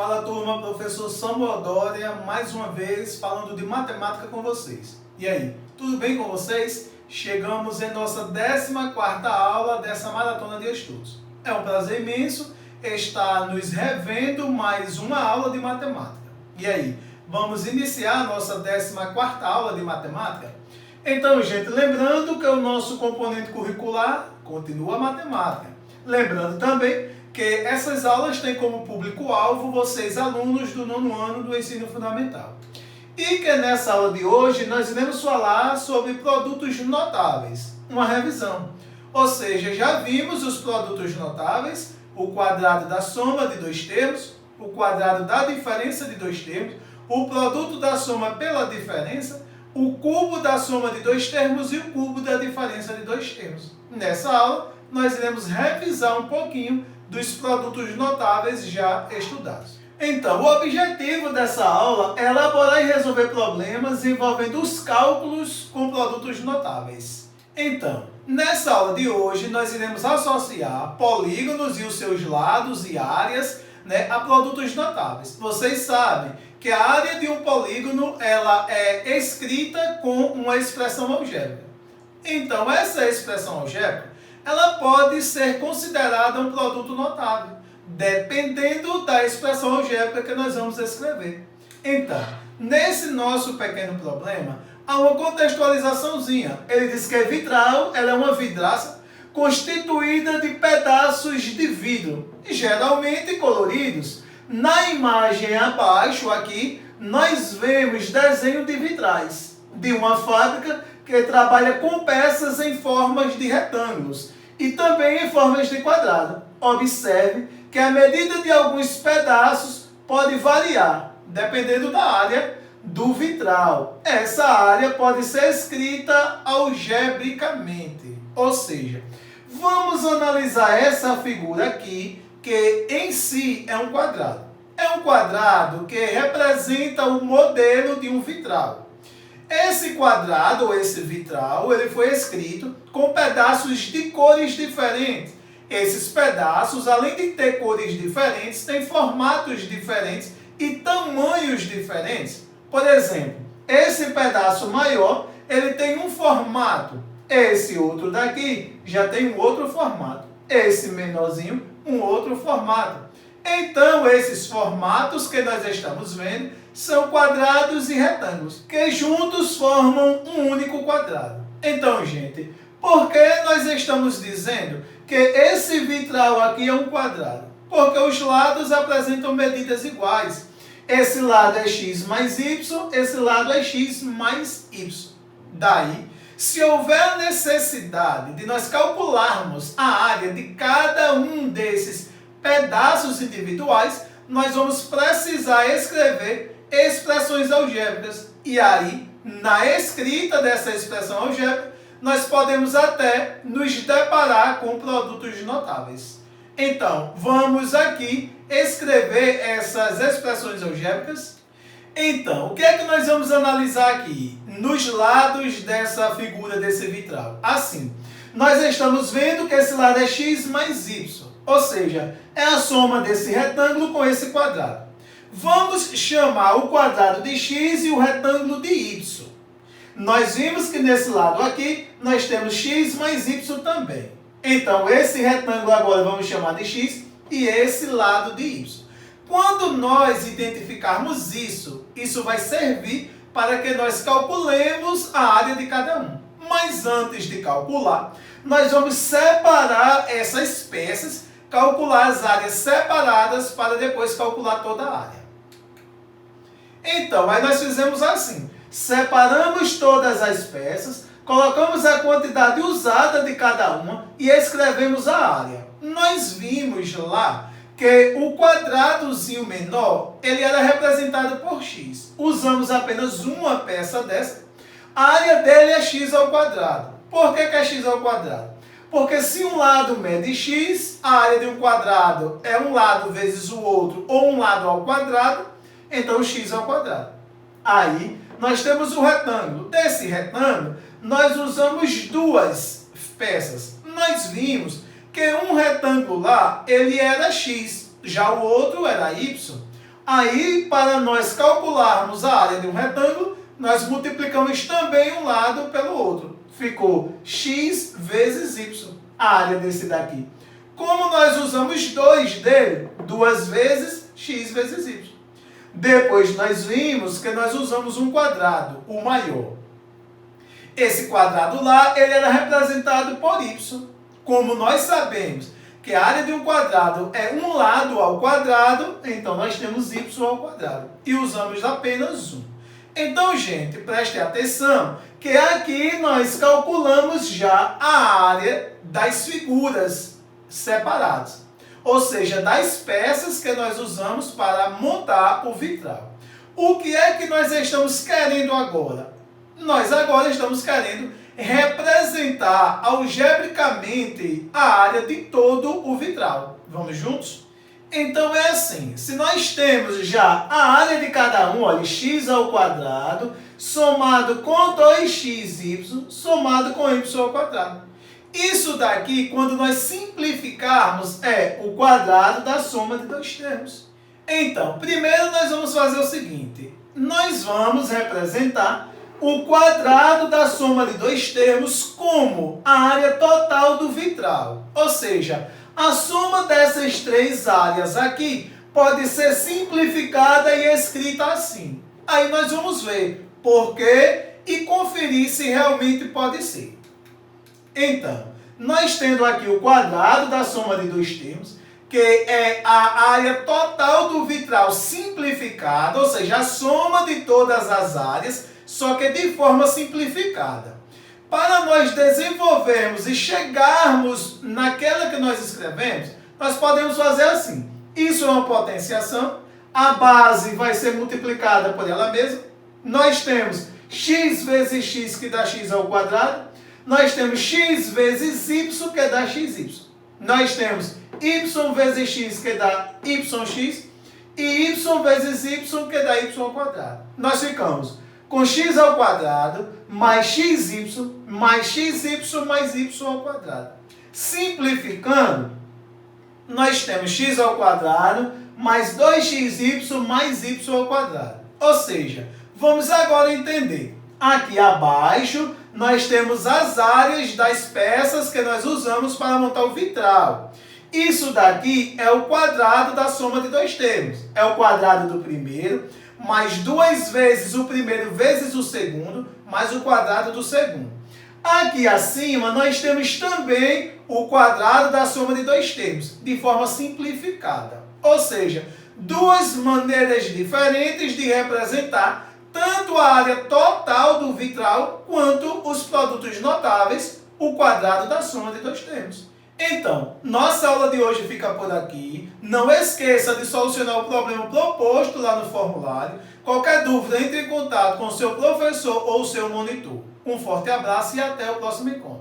Fala turma, professor Samuel Dória, mais uma vez falando de matemática com vocês. E aí, tudo bem com vocês? Chegamos em nossa 14ª aula dessa maratona de estudos. É um prazer imenso estar nos revendo mais uma aula de matemática. E aí, vamos iniciar a nossa 14ª aula de matemática? Então, gente, lembrando que o nosso componente curricular continua a matemática. Lembrando também que essas aulas têm como público-alvo vocês, alunos do 9º ano do ensino fundamental. E que nessa aula de hoje nós iremos falar sobre produtos notáveis, uma revisão. Ou seja, já vimos os produtos notáveis, o quadrado da soma de dois termos, o quadrado da diferença de dois termos, o produto da soma pela diferença, o cubo da soma de dois termos e o cubo da diferença de dois termos. Nessa aula, nós iremos revisar um pouquinho dos produtos notáveis já estudados. Então, o objetivo dessa aula é elaborar e resolver problemas envolvendo os cálculos com produtos notáveis. Então, nessa aula de hoje, nós iremos associar polígonos e os seus lados e áreas, a produtos notáveis. Vocês sabem que a área de um polígono ela é escrita com uma expressão algébrica. Então, essa expressão algébrica ela pode ser considerada um produto notável, dependendo da expressão algébrica que nós vamos escrever. Então, nesse nosso pequeno problema, há uma contextualizaçãozinha. Ele diz que é vitral, ela é uma vidraça constituída de pedaços de vidro, geralmente coloridos. Na imagem abaixo, aqui, nós vemos desenho de vitrais, de uma fábrica que trabalha com peças em formas de retângulos e também em formas de quadrado. Observe que a medida de alguns pedaços pode variar, dependendo da área do vitral. Essa área pode ser escrita algebricamente. Ou seja, vamos analisar essa figura aqui, que em si é um quadrado. É um quadrado que representa o modelo de um vitral. Esse quadrado, ou esse vitral, ele foi escrito com pedaços de cores diferentes. Esses pedaços, além de ter cores diferentes, têm formatos diferentes e tamanhos diferentes. Por exemplo, esse pedaço maior, ele tem um formato. Esse outro daqui já tem um outro formato. Esse menorzinho, um outro formato. Então, esses formatos que nós estamos vendo são quadrados e retângulos, que juntos formam um único quadrado. Então, gente, por que nós estamos dizendo que esse vitral aqui é um quadrado? Porque os lados apresentam medidas iguais. Esse lado é x mais y, esse lado é x mais y. Daí, se houver necessidade de nós calcularmos a área de cada um desses pedaços individuais, nós vamos precisar escrever expressões algébricas. E aí, na escrita dessa expressão algébrica, nós podemos até nos deparar com produtos notáveis. Então, vamos aqui escrever essas expressões algébricas. Então, o que é que nós vamos analisar aqui? Nos lados dessa figura desse vitral. Assim, nós estamos vendo que esse lado é x mais y. Ou seja, é a soma desse retângulo com esse quadrado. Vamos chamar o quadrado de x e o retângulo de y. Nós vimos que nesse lado aqui, nós temos x mais y também. Então, esse retângulo agora vamos chamar de x e esse lado de y. Quando nós identificarmos isso, isso vai servir para que nós calculemos a área de cada um. Mas antes de calcular, nós vamos separar essas peças, calcular as áreas separadas para depois calcular toda a área. Então, aí nós fizemos assim. Separamos todas as peças, colocamos a quantidade usada de cada uma e escrevemos a área. Nós vimos lá que o quadradozinho menor, ele era representado por x. Usamos apenas uma peça dessa. A área dele é x ao quadrado. Por que é x ao quadrado? Porque se um lado mede x, a área de um quadrado é um lado vezes o outro, ou um lado ao quadrado, então x ao quadrado. Aí, nós temos o retângulo. Desse retângulo, nós usamos duas peças. Nós vimos que um retângulo lá, ele era x, já o outro era y. Aí, para nós calcularmos a área de um retângulo, nós multiplicamos também um lado pelo outro. Ficou x vezes y, a área desse daqui. Como nós usamos 2 dele, 2 vezes x vezes y. Depois nós vimos que nós usamos um quadrado, o maior. Esse quadrado lá, ele era representado por y. Como nós sabemos que a área de um quadrado é um lado ao quadrado, então nós temos y ao quadrado. E usamos apenas 1. Então, gente, preste atenção que aqui nós calculamos já a área das figuras separadas. Ou seja, das peças que nós usamos para montar o vitral. O que é que nós estamos querendo agora? Nós agora estamos querendo representar algebricamente a área de todo o vitral. Vamos juntos? Então é assim, se nós temos já a área de cada um, olha, x ao quadrado, somado com 2xy, somado com y ao quadrado. Isso daqui, quando nós simplificarmos, é o quadrado da soma de dois termos. Então, primeiro nós vamos fazer o seguinte, nós vamos representar o quadrado da soma de dois termos como a área total do vitral. Ou seja, a soma dessas três áreas aqui pode ser simplificada e escrita assim. Aí nós vamos ver por quê e conferir se realmente pode ser. Então, nós tendo aqui o quadrado da soma de dois termos, que é a área total do vitral simplificada, ou seja, a soma de todas as áreas, só que de forma simplificada. Para nós desenvolvermos e chegarmos naquela que nós escrevemos, nós podemos fazer assim. Isso é uma potenciação, a base vai ser multiplicada por ela mesma. Nós temos x vezes x, que dá x ao quadrado. Nós temos x vezes y, que dá xy. Nós temos y vezes x, que dá yx. E y vezes y, que dá y ao quadrado. Nós ficamos com x ao quadrado, mais xy, mais xy, mais y ao quadrado. Simplificando, nós temos x ao quadrado, mais 2xy, mais y ao quadrado. Ou seja, vamos agora entender. Aqui abaixo, nós temos as áreas das peças que nós usamos para montar o vitral. Isso daqui é o quadrado da soma de dois termos. É o quadrado do primeiro, mais 2 vezes o primeiro vezes o segundo, mais o quadrado do segundo. Aqui acima, nós temos também o quadrado da soma de dois termos, de forma simplificada. Ou seja, duas maneiras diferentes de representar tanto a área total do vitral, quanto os produtos notáveis, o quadrado da soma de dois termos. Então, nossa aula de hoje fica por aqui. Não esqueça de solucionar o problema proposto lá no formulário. Qualquer dúvida, entre em contato com o seu professor ou o seu monitor. Um forte abraço e até o próximo encontro.